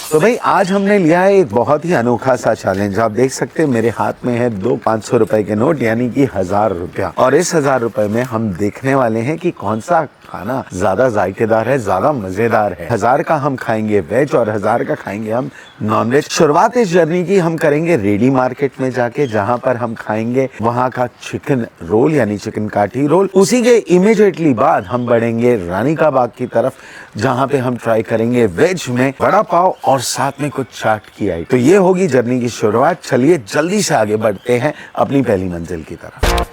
तो भाई आज हमने लिया है एक बहुत ही अनोखा सा चैलेंज। आप देख सकते हैं मेरे हाथ में है 2 500 रुपए के नोट, यानी कि 1000 रुपया। और इस 1000 रुपए में हम देखने वाले हैं कि कौन सा खाना ज्यादा जायकेदार है, ज्यादा मजेदार है। 1000 का हम खाएंगे वेज और 1000 का खाएंगे हम नॉन वेज। शुरुआत इस जर्नी की हम करेंगे रेडी मार्केट में जाके, जहां पर हम खाएंगे वहां का चिकन रोल यानी चिकन काठी रोल। उसी के इमीडिएटली बाद हम बढ़ेंगे रानी का बाग की तरफ, जहां पे हम ट्राई करेंगे वेज में वड़ा पाव और साथ में कुछ चाट की आइटम। तो ये होगी जर्नी की शुरुआत। चलिए जल्दी से आगे बढ़ते हैं अपनी पहली मंजिल की तरफ।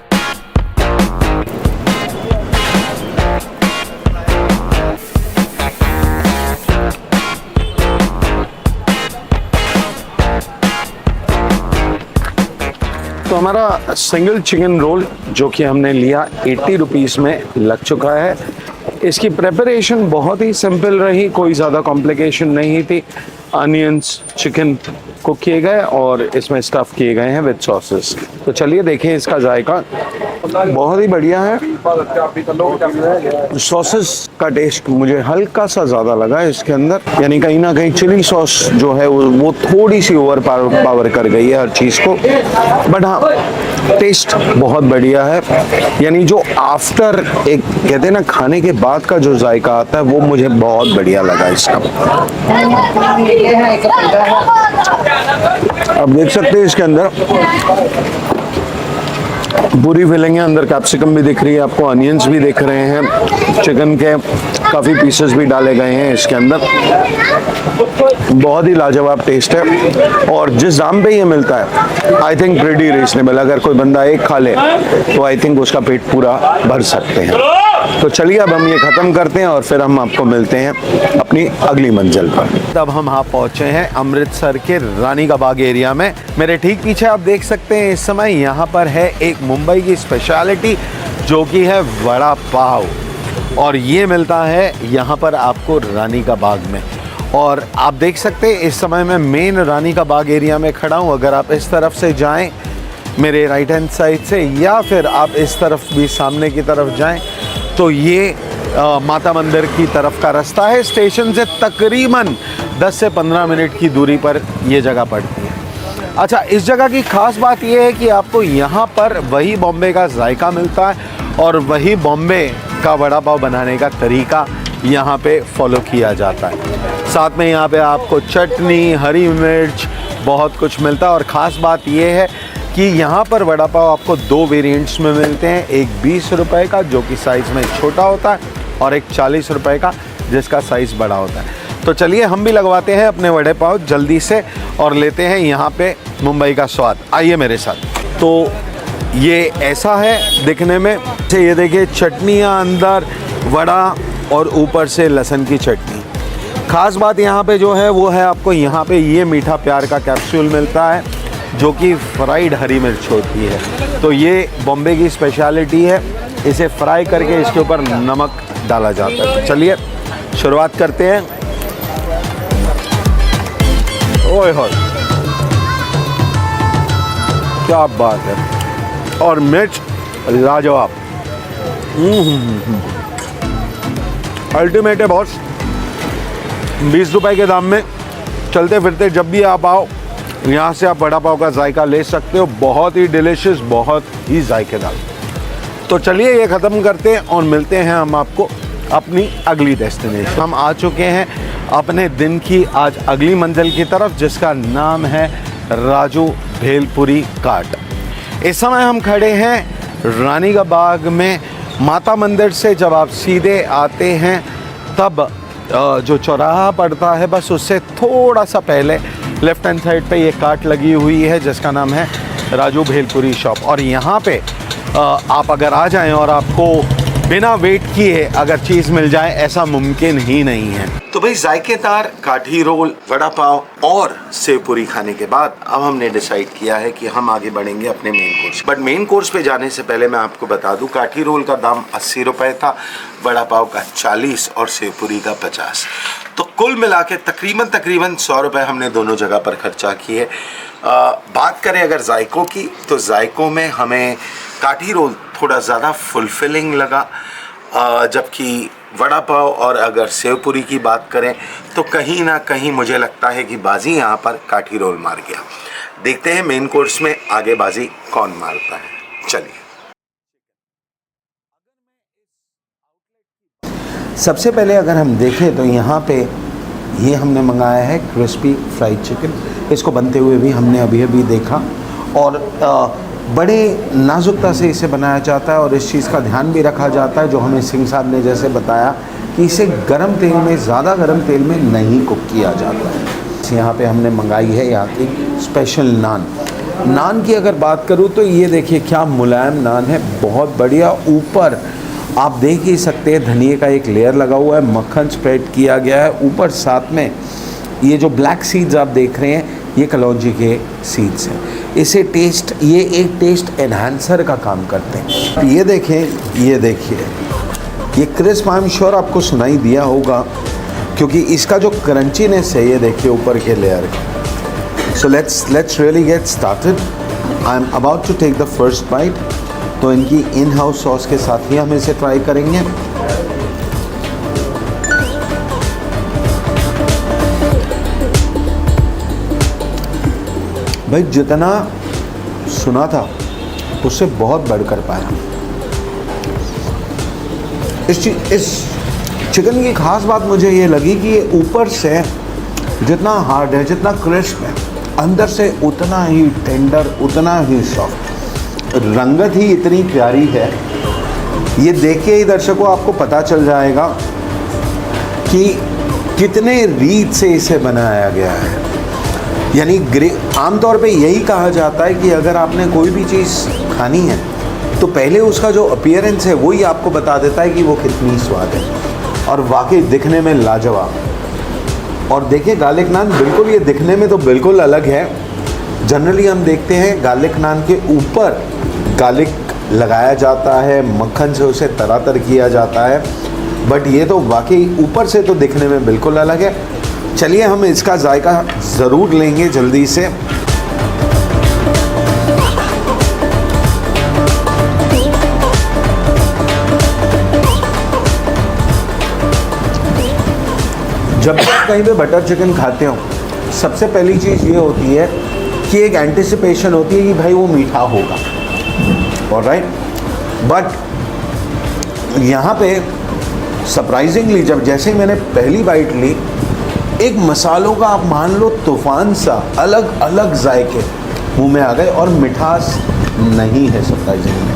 तो हमारा सिंगल चिकन रोल जो कि हमने लिया 80 रुपीज़ में लग चुका है। इसकी प्रेपरेशन बहुत ही सिंपल रही, कोई ज़्यादा कॉम्प्लिकेशन नहीं थी। अनियंस चिकन कुक किए गए और इसमें स्टफ़ किए गए हैं विद सॉसेस। तो चलिए देखें इसका जायका, बहुत ही बढ़िया है। सॉसेस का टेस्ट मुझे हल्का सा ज़्यादा लगा है इसके अंदर, यानी कहीं ना कहीं चिली सॉस जो है वो थोड़ी सी ओवर पावर कर गई है हर चीज़ को। बट हाँ, टेस्ट बहुत बढ़िया है। यानी जो आफ्टर एक कहते हैं ना खाने के बाद का जो जायका आता है वो मुझे बहुत बढ़िया लगा इसका। अब देख सकते हैं इसके अंदर पूरी फिलिंग है, अंदर कैप्सिकम भी दिख रही है आपको, अनियंस भी दिख रहे हैं, चिकन के काफ़ी पीसेस भी डाले गए हैं इसके अंदर। बहुत ही लाजवाब टेस्ट है और जिस दाम पे ये मिलता है आई थिंक प्रीटी रीजनेबल। अगर कोई बंदा एक खा ले तो आई थिंक उसका पेट पूरा भर सकते हैं। तो चलिए अब हम ये ख़त्म करते हैं और फिर हम आपको मिलते हैं अपनी अगली मंजिल पर। अब हम यहाँ पहुँचे हैं अमृतसर के रानी का बाग एरिया में। मेरे ठीक पीछे आप देख सकते हैं इस समय यहाँ पर है एक मुंबई की स्पेशलिटी जो कि है वड़ा पाव, और ये मिलता है यहाँ पर आपको रानी का बाग में। और आप देख सकते हैं इस समय मैं मेन रानी का बाग एरिया में खड़ा हूँ। अगर आप इस तरफ से जाएं मेरे राइट हैंड साइड से, या फिर आप इस तरफ भी सामने की तरफ जाएं, तो ये माता मंदिर की तरफ का रास्ता है। स्टेशन से तकरीबन 10 से 15 मिनट की दूरी पर ये जगह पड़ती है। अच्छा, इस जगह की ख़ास बात यह है कि आपको यहाँ पर वही बॉम्बे का जायका मिलता है और वही बॉम्बे का वड़ा पाव बनाने का तरीका यहाँ पे फॉलो किया जाता है। साथ में यहाँ पे आपको चटनी, हरी मिर्च, बहुत कुछ मिलता है। और ख़ास बात यह है कि यहाँ पर वड़ा पाव आपको 2 वेरिएंट्स में मिलते हैं, एक 20 रुपए का जो कि साइज़ में छोटा होता है और एक 40 रुपए का जिसका साइज़ बड़ा होता है। तो चलिए हम भी लगवाते हैं अपने वड़े पाव जल्दी से और लेते हैं यहाँ पे मुंबई का स्वाद। आइए मेरे साथ। तो ये ऐसा है दिखने में, ये देखिए चटनियाँ अंदर, वड़ा और ऊपर से लहसुन की चटनी। ख़ास बात यहाँ पे जो है वो है आपको यहाँ पे ये मीठा प्यार का कैप्सूल मिलता है जो कि फ्राइड हरी मिर्च होती है। तो ये बॉम्बे की स्पेशलिटी है, इसे फ्राई करके इसके ऊपर नमक डाला जाता है। तो चलिए शुरुआत करते हैं। ओए होए, क्या बात है। और मिर्च लाजवाब, अल्टीमेट है बॉस। 20 रुपए के दाम में चलते फिरते जब भी आप आओ यहाँ से आप वड़ा पाव का जायका ले सकते हो। बहुत ही डिलीशियस, बहुत ही जायकेदार। तो चलिए ये ख़त्म करते हैं और मिलते हैं हम आपको अपनी अगली डेस्टिनेशन। हम आ चुके हैं अपने दिन की आज अगली मंजिल की तरफ, जिसका नाम है राजू भेलपुरी काट। इस समय हम खड़े हैं रानी का बाग में। माता मंदिर से जब आप सीधे आते हैं तब जो चौराहा पड़ता है बस उससे थोड़ा सा पहले लेफ्ट हैंड साइड पे ये काट लगी हुई है जिसका नाम है राजू भेलपुरी शॉप। और यहाँ पे आप अगर आ जाएं और आपको बिना वेट किए अगर चीज़ मिल जाए ऐसा मुमकिन ही नहीं है। तो भाई जायकेदार काठी रोल, वड़ा पाव और सेव पूरी खाने के बाद अब हमने डिसाइड किया है कि हम आगे बढ़ेंगे अपने main course. But main course पे जाने से पहले मैं आपको बता दूं, काठी रोल का दाम 80 रुपए था, वड़ा पाव का 40 और सेव पूरी का 50। तो कुल मिला के तकरीबन 100 रुपये हमने दोनों जगह पर खर्चा किए। बात करें अगर जायकों की, तो जायकों में हमें काठी रोल थोड़ा ज़्यादा फुलफिलिंग लगा, जबकि वड़ा पाव और अगर सेव पूरी की बात करें तो कहीं ना कहीं मुझे लगता है कि बाजी यहाँ पर काठी रोल मार गया। देखते हैं मेन कोर्स में आगे बाजी कौन मारता है। चलिए, सबसे पहले अगर हम देखें तो यहाँ पे ये हमने मंगाया है क्रिस्पी फ्राइड चिकन। इसको बनते हुए भी हमने अभी अभी देखा और बड़े नाजुकता से इसे बनाया जाता है और इस चीज़ का ध्यान भी रखा जाता है जो हमें सिंह साहब ने जैसे बताया कि इसे गरम तेल में, ज़्यादा गरम तेल में नहीं कुक किया जाता है। यहाँ पे हमने मंगाई है यहाँ की स्पेशल नान की अगर बात करूँ तो ये देखिए क्या मुलायम नान है, बहुत बढ़िया। ऊपर आप देख ही सकते हैं धनिए का एक लेयर लगा हुआ है, मक्खन स्प्रेड किया गया है ऊपर, साथ में ये जो ब्लैक सीड्स आप देख रहे हैं ये कलौंजी के सीड्स हैं। इसे ये एक टेस्ट एनहांसर का काम करते हैं। ये देखें, ये देखिए, ये क्रिस्प आई एम श्योर आपको सुनाई दिया होगा क्योंकि इसका जो क्रंचीनेस है ये देखिए ऊपर के लेयर का। So let's really get started. I am about to take the first bite. तो इनकी इन हाउस सॉस के साथ ही हम इसे ट्राई करेंगे। भाई जितना सुना था उससे बहुत बढ़कर पाया। इस चिकन की खास बात मुझे ये लगी कि ये ऊपर से जितना हार्ड है, जितना क्रिस्प है, अंदर से उतना ही टेंडर, उतना ही सॉफ्ट। रंगत ही इतनी प्यारी है, ये देख के ही दर्शकों आपको पता चल जाएगा कि कितने रीत से इसे बनाया गया है। यानी आमतौर पे यही कहा जाता है कि अगर आपने कोई भी चीज़ खानी है तो पहले उसका जो अपीयरेंस है वही आपको बता देता है कि वो कितनी स्वाद है। और वाकई दिखने में लाजवाब। और देखिए गार्लिक नान बिल्कुल, ये दिखने में तो बिल्कुल अलग है। जनरली हम देखते हैं गार्लिक नान के ऊपर गार्लिक लगाया जाता है, मक्खन से उसे तरातर किया जाता है, बट ये तो वाकई ऊपर से तो दिखने में बिल्कुल अलग है। चलिए हम इसका जायका ज़रूर लेंगे जल्दी से। जब आप कहीं पे बटर चिकन खाते हो सबसे पहली चीज़ ये होती है कि एक एंटिसिपेशन होती है कि भाई वो मीठा होगा, ऑलराइट। बट यहाँ पे सरप्राइजिंगली जैसे ही मैंने पहली बाइट ली, एक मसालों का आप मान लो तूफान सा अलग अलग जायके मुंह में आ गए और मिठास नहीं है सरप्राइजिंगली।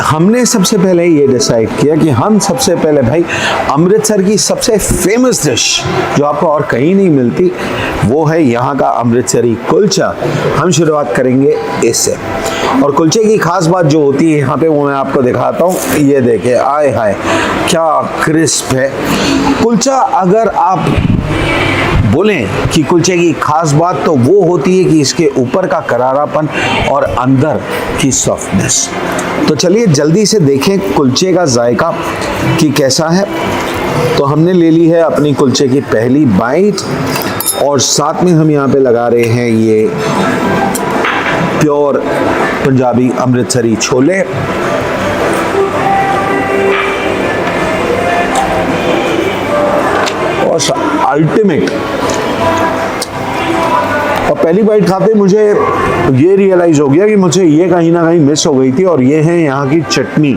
हमने सबसे पहले ये डिसाइड किया कि हम सबसे पहले भाई अमृतसर की सबसे फेमस डिश जो आपको और कहीं नहीं मिलती वो है यहाँ का अमृतसरी कुलचा। हम शुरुआत करेंगे इससे। और कुलचे की खास बात जो होती है यहाँ पे वो मैं आपको दिखाता हूँ। ये देखिए, आए हाय क्या क्रिस्प है कुलचा। अगर आप बोलें कि कुलचे की खास बात तो वो होती है कि इसके ऊपर का करारापन और अंदर की सॉफ्टनेस। तो चलिए जल्दी से देखें कुलचे का जायका कि कैसा है। तो हमने ले ली है अपनी कुलचे की पहली बाइट और साथ में हम यहाँ पे लगा रहे हैं ये प्योर पंजाबी अमृतसरी छोले। और अल्टीमेट। और पहली बाइट खाते मुझे ये रियलाइज हो गया कि मुझे ये कहीं ना कहीं मिस हो गई थी और ये है यहाँ की चटनी।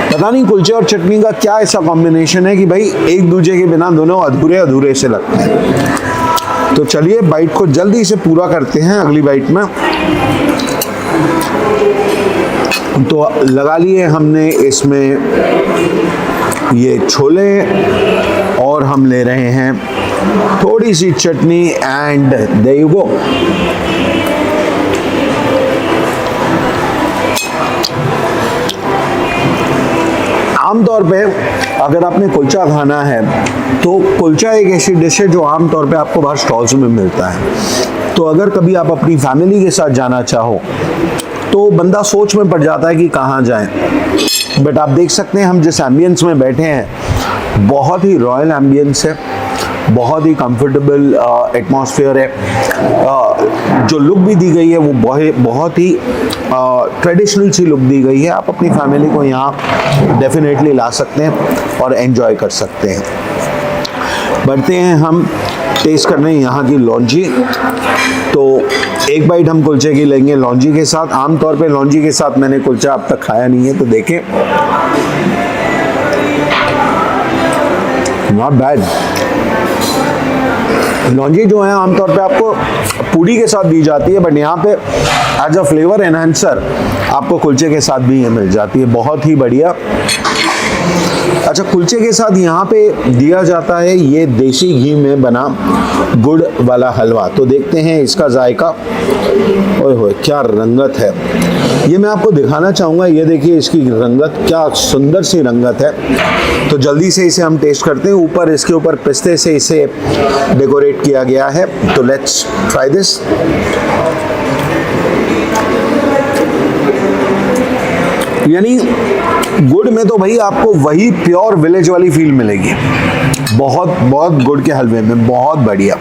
पता नहीं कुलचे और चटनी का क्या ऐसा कॉम्बिनेशन है कि भाई एक दूसरे के बिना दोनों अधूरे अधूरे से लगते हैं। तो चलिए बाइट को जल्दी से पूरा करते हैं अगली बाइट में। तो लगा लिए हमने इसमें ये छोले और हम ले रहे हैं थोड़ी सी चटनी एंड देयर यू गो। आमतौर पे अगर आपने कुलचा खाना है तो कुलचा एक ऐसी डिश है जो आमतौर पे आपको बाहर स्टॉल्स में मिलता है। तो अगर कभी आप अपनी फैमिली के साथ जाना चाहो तो बंदा सोच में पड़ जाता है कि कहाँ जाएं। बट आप देख सकते हैं हम जिस एम्बियंस में बैठे हैं, बहुत ही रॉयल एम्बियंस है, बहुत ही कंफर्टेबल एटमॉस्फेयर है। जो लुक भी दी गई है वो बहुत ही ट्रेडिशनल सी लुक दी गई है। आप अपनी फैमिली को यहाँ डेफिनेटली ला सकते हैं और एंजॉय कर सकते हैं। बढ़ते हैं हम टेस्ट करने यहाँ की लौंजी। तो एक बाइट हम कुलचे की लेंगे लौंजी के साथ। आमतौर पे लौंजी के साथ मैंने कुलचा अब तक खाया नहीं है, तो देखें, नॉट बैड। लौंजी जो है आमतौर पे आपको पूड़ी के साथ दी जाती है, बट यहाँ पे एज अ फ्लेवर एनहांसर आपको कुलचे के साथ भी ये मिल जाती है। बहुत ही बढ़िया। अच्छा, कुलचे के साथ यहाँ पे दिया जाता है ये देसी घी में बना गुड़ वाला हलवा। तो देखते हैं इसका जायका। ओए होए, क्या रंगत है, ये मैं आपको दिखाना चाहूँगा। ये देखिए इसकी रंगत, क्या सुंदर सी रंगत है। तो जल्दी से इसे हम टेस्ट करते हैं। ऊपर इसके ऊपर पिस्ते से इसे डेकोरेट किया गया है। तो लेट्स ट्राई दिस। यानी गुड़ में तो भाई आपको वही प्योर विलेज वाली फील मिलेगी। बहुत गुड़ के हलवे में बहुत बढ़िया।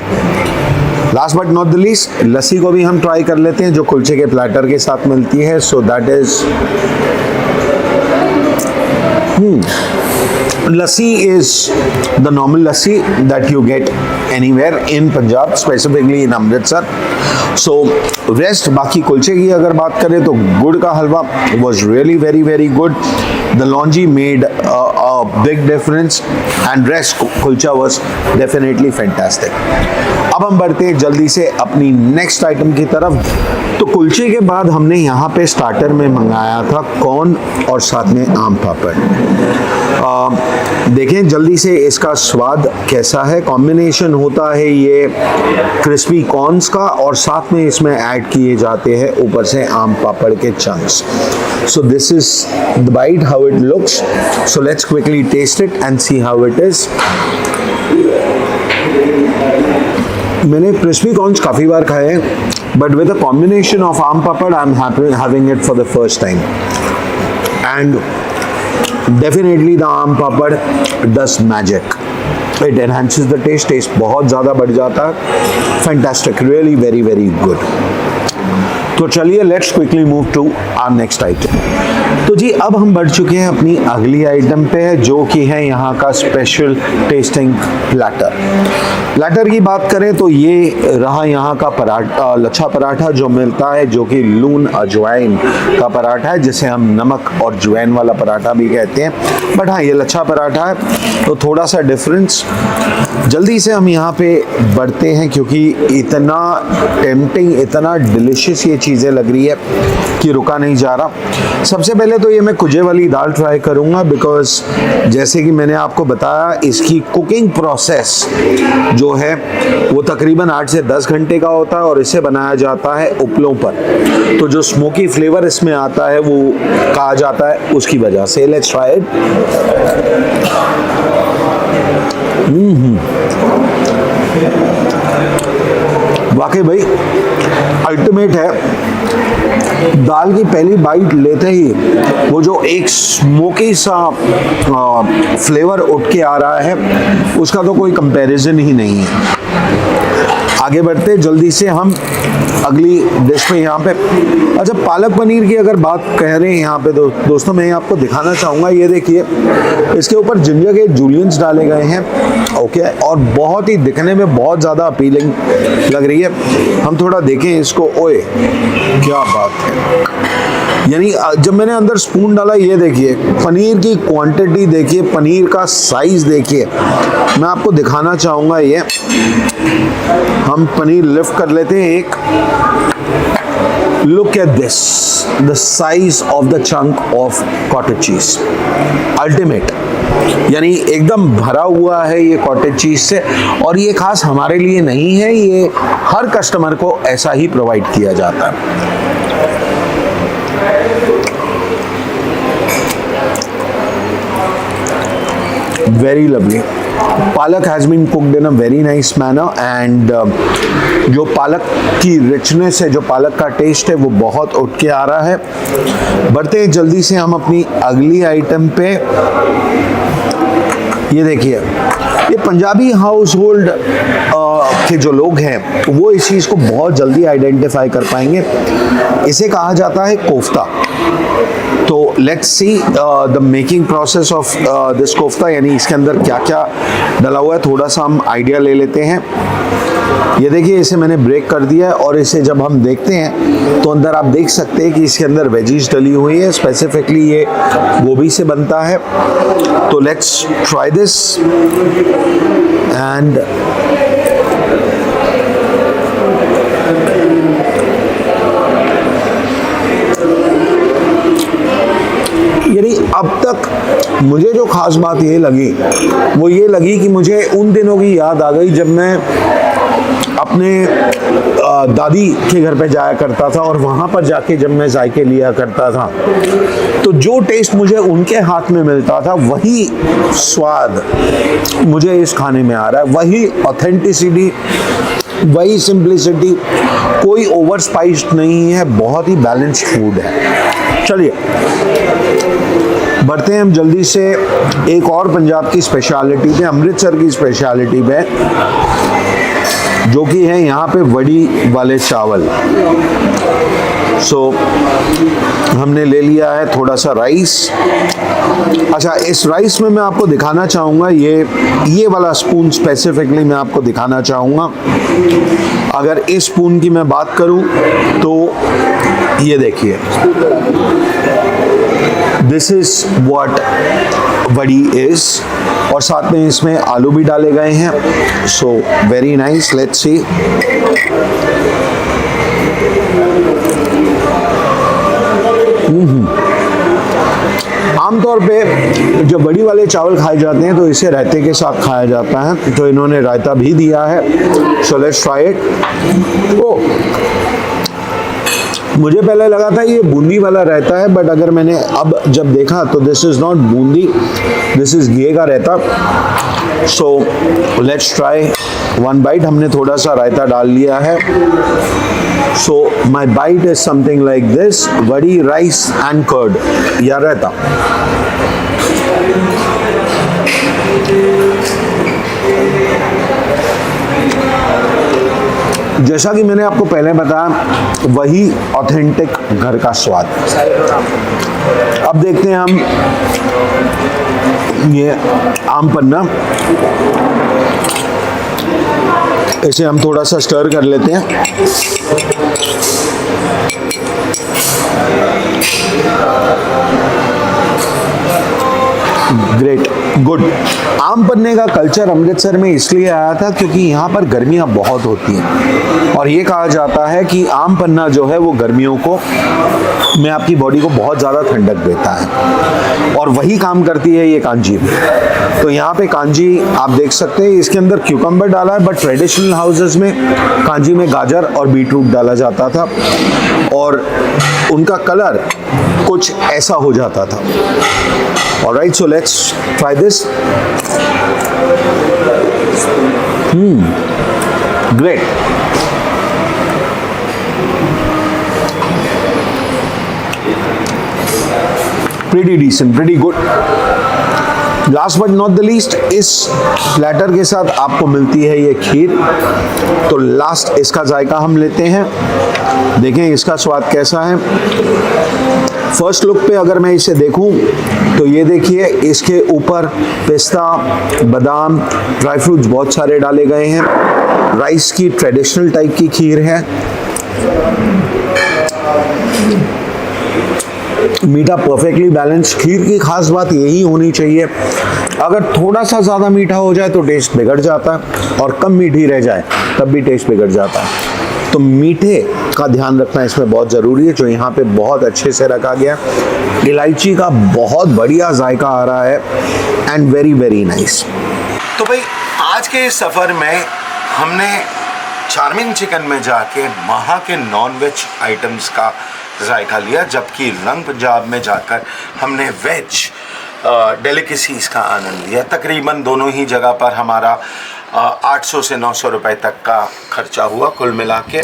Last but not the least, lassi को भी हम ट्राई कर लेते हैं जो कुलचे के प्लेटर के साथ मिलती है। So that is lassi is the normal lassi that you get anywhere in Punjab, specifically in Amritsar. So rest, बाकी कुलचे की अगर बात करें तो गुड़ का हलवा was really very good. The longee made a big difference and rest kulcha was definitely fantastic. अब हम बढ़ते हैं जल्दी से अपनी नेक्स्ट आइटम की तरफ। तो कुलचे के बाद हमने यहाँ पे स्टार्टर में मंगाया था कॉर्न और साथ में आम पापड़। देखें जल्दी से इसका स्वाद कैसा है। कॉम्बिनेशन होता है ये क्रिस्पी कॉर्न्स का और साथ में इसमें ऐड किए जाते हैं ऊपर से आम पापड़ के chunks. So this is the bite, how it looks. So let's quickly taste it and see how it is. मैंने क्रिस्पी कॉर्न्स काफ़ी बार खाए हैं, but with a combination of आम पापड़, I'm having it for the first time. And definitely the aam papad does magic. It enhances the taste. Taste बहुत ज़्यादा बढ़ जाता है। Fantastic, really very good. तो चलिए let's quickly move to our next item. तो जी अब हम बढ़ चुके हैं अपनी अगली आइटम पे, जो कि है यहाँ का स्पेशल टेस्टिंग प्लेटर। प्लेटर की बात करें तो ये रहा यहाँ का पराठा, लच्छा पराठा जो मिलता है, जो कि लून अजवाइन का पराठा है, जिसे हम नमक और अजवाइन वाला पराठा भी कहते हैं। बट हाँ, ये लच्छा पराठा है तो थोड़ा सा डिफरेंस। जल्दी से हम यहाँ पे बढ़ते हैं क्योंकि इतना टेम्पटिंग, इतना डिलिशियस ये चीज़ें लग रही है कि रुका नहीं जा रहा। सबसे पहले तो ये मैं कुजे वाली दाल ट्राई करूँगा, बिकॉज जैसे कि मैंने आपको बताया इसकी कुकिंग प्रोसेस जो है वो तकरीबन 8 से 10 घंटे का होता है और इसे बनाया जाता है उपलों पर। तो जो स्मोकी फ्लेवर इसमें आता है वो कहा जाता है उसकी वजह से। Let's try it. वाकई भाई अल्टीमेट है। दाल की पहली बाइट लेते ही वो जो एक स्मोकी सा फ्लेवर उठ के आ रहा है, उसका तो कोई कंपैरिजन ही नहीं है। आगे बढ़ते जल्दी से हम अगली डिश में यहाँ पे। अच्छा, पालक पनीर की अगर बात कह रहे हैं यहाँ पे तो दोस्तों मैं आपको दिखाना चाहूँगा। ये देखिए इसके ऊपर जिंजर के जूलियंस डाले गए हैं, ओके, और बहुत ही दिखने में बहुत ज़्यादा अपीलिंग लग रही है। हम थोड़ा देखें इसको। ओए क्या बात है, यानी जब मैंने अंदर स्पून डाला, ये देखिए पनीर की क्वांटिटी देखिए, पनीर का साइज देखिए। मैं आपको दिखाना चाहूँगा, ये हम पनीर लिफ्ट कर लेते हैं एक। Look at this, the size of the chunk of cottage cheese, ultimate। यानी एकदम भरा हुआ है ये कॉटेज चीज से, और ये खास हमारे लिए नहीं है, ये हर कस्टमर को ऐसा ही प्रोवाइड किया जाता है। Very lovely. Palak has been cooked in a very nice manner and जो पालक की रिचनेस है, जो पालक का टेस्ट है, वो बहुत उठ के आ रहा है। बढ़ते हैं जल्दी से हम अपनी अगली आइटम पे। ये देखिए, ये पंजाबी हाउस होल्ड के जो लोग हैं वो इस चीज़ को बहुत जल्दी आइडेंटिफाई कर पाएंगे। इसे कहा जाता है कोफ्ता। तो let's see the making process of this kofta, यानी इसके अंदर क्या क्या डला हुआ है, थोड़ा सा हम आइडिया ले लेते हैं। ये देखिए, इसे मैंने ब्रेक कर दिया है और इसे जब हम देखते हैं तो अंदर आप देख सकते हैं कि इसके अंदर वेजीज डली हुई है। स्पेसिफिकली ये गोभी से बनता है। तो लेट्स ट्राई दिस एंड यानी अब तक मुझे जो खास बात ये लगी वो ये लगी कि मुझे उन दिनों की याद आ गई जब मैं अपने दादी के घर पे जाया करता था और वहाँ पर जाके जब मैं जायके लिया करता था तो जो टेस्ट मुझे उनके हाथ में मिलता था वही स्वाद मुझे इस खाने में आ रहा है। वही ऑथेंटिसिटी, वही सिंप्लिसिटी, कोई ओवर स्पाइस्ड नहीं है, बहुत ही बैलेंस्ड फूड है। चलिए बढ़ते हैं हम जल्दी से एक और पंजाब की स्पेशलिटी पे, अमृतसर की स्पेशलिटी पे, जो कि है यहाँ पे वड़ी वाले चावल। हमने ले लिया है थोड़ा सा राइस। अच्छा, इस राइस में मैं आपको दिखाना चाहूँगा, ये वाला स्पून स्पेसिफिकली मैं आपको दिखाना चाहूँगा। अगर इस स्पून की मैं बात करूँ तो ये देखिए, दिस इज व्हाट वड़ी इज, और साथ में इसमें आलू भी डाले गए हैं। So very nice, let's see. आमतौर पे जब बड़ी वाले चावल खाए जाते हैं तो इसे रायते के साथ खाया जाता है, तो इन्होंने रायता भी दिया है। So let's try it. Oh, मुझे पहले लगा था ये बूंदी वाला रायता है, बट अगर मैंने अब जब देखा तो this is not boondi, this is घी का raita. So let's try one bite. हमने थोड़ा सा रायता डाल लिया है। So my bite is something like this, vadi, rice and curd या रायता। जैसा कि मैंने आपको पहले बताया, वही ऑथेंटिक घर का स्वाद। अब देखते हैं हम ये आम पन्ना, इसे हम थोड़ा सा स्टर कर लेते हैं। Great, good. आम पन्ने का कल्चर अमृतसर में इसलिए आया था क्योंकि यहाँ पर गर्मियाँ बहुत होती हैं और ये कहा जाता है कि आम पन्ना जो है वो गर्मियों को में आपकी बॉडी को बहुत ज़्यादा ठंडक देता है, और वही काम करती है ये कांजी भी। तो यहाँ पे कांजी आप देख सकते हैं, इसके अंदर क्यूकम्बर डाला है, बट ट्रेडिशनल हाउसेस में कांजी में गाजर और बीटरूट डाला जाता था और उनका कलर कुछ ऐसा हो जाता था। Alright, so let's try this. Great. Pretty decent, pretty good. Last but not the least, इस प्लेटर के साथ आपको मिलती है ये खीर। तो लास्ट इसका जायका हम लेते हैं, देखें इसका स्वाद कैसा है। फर्स्ट लुक पे अगर मैं इसे देखूं तो ये देखिए, इसके ऊपर पिस्ता, बादाम, ड्राई फ्रूट्स बहुत सारे डाले गए हैं। राइस की ट्रेडिशनल टाइप की खीर है। मीठा परफेक्टली बैलेंस। खीर की खास बात यही होनी चाहिए, अगर थोड़ा सा ज़्यादा मीठा हो जाए तो टेस्ट बिगड़ जाता है, और कम मीठी रह जाए तब भी टेस्ट बिगड़ जाता है। तो मीठे का ध्यान रखना इसमें बहुत ज़रूरी है, जो यहाँ पे बहुत अच्छे से रखा गया। इलायची का बहुत बढ़िया जायका आ रहा है एंड वेरी वेरी नाइस। तो भाई आज के इस सफ़र में हमने चार्मिंग चिकन में जाके वहाँ के नॉन वेज आइटम्स का जायका लिया, जबकि लंग पंजाब में जाकर हमने वेज डेलिकेसीज़ का आनंद लिया। तकरीबन दोनों ही जगह पर हमारा 800 से 900 रुपए तक का खर्चा हुआ कुल मिला के।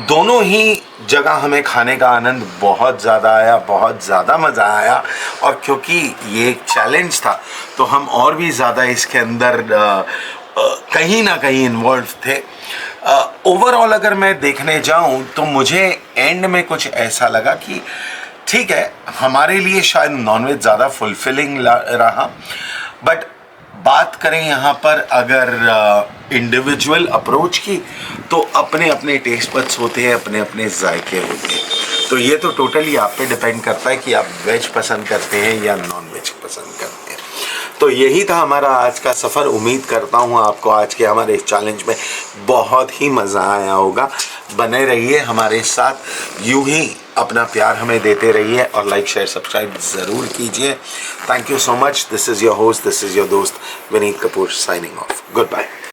दोनों ही जगह हमें खाने का आनंद बहुत ज़्यादा आया, बहुत ज़्यादा मज़ा आया। और क्योंकि ये एक चैलेंज था तो हम और भी ज़्यादा इसके अंदर कहीं ना कहीं इन्वॉल्व थे। ओवरऑल अगर मैं देखने जाऊं तो मुझे एंड में कुछ ऐसा लगा कि ठीक है, हमारे लिए शायद नॉनवेज ज़्यादा फुलफिलिंग रहा, बट बात करें यहाँ पर अगर इंडिविजुअल अप्रोच की तो अपने अपने टेस्ट बड्स होते हैं, अपने अपने जायके होते हैं। तो ये तो टोटली आप पे डिपेंड करता है कि आप वेज पसंद करते हैं या नॉन वेज पसंद करते हैं। तो यही था हमारा आज का सफ़र। उम्मीद करता हूँ आपको आज के हमारे इस चैलेंज में बहुत ही मज़ा आया होगा। बने रहिए हमारे साथ, यूं ही अपना प्यार हमें देते रहिए और लाइक शेयर सब्सक्राइब ज़रूर कीजिए। Thank you so much. This is your host, this is your दोस्त Vineet Kapoor signing off. Good bye.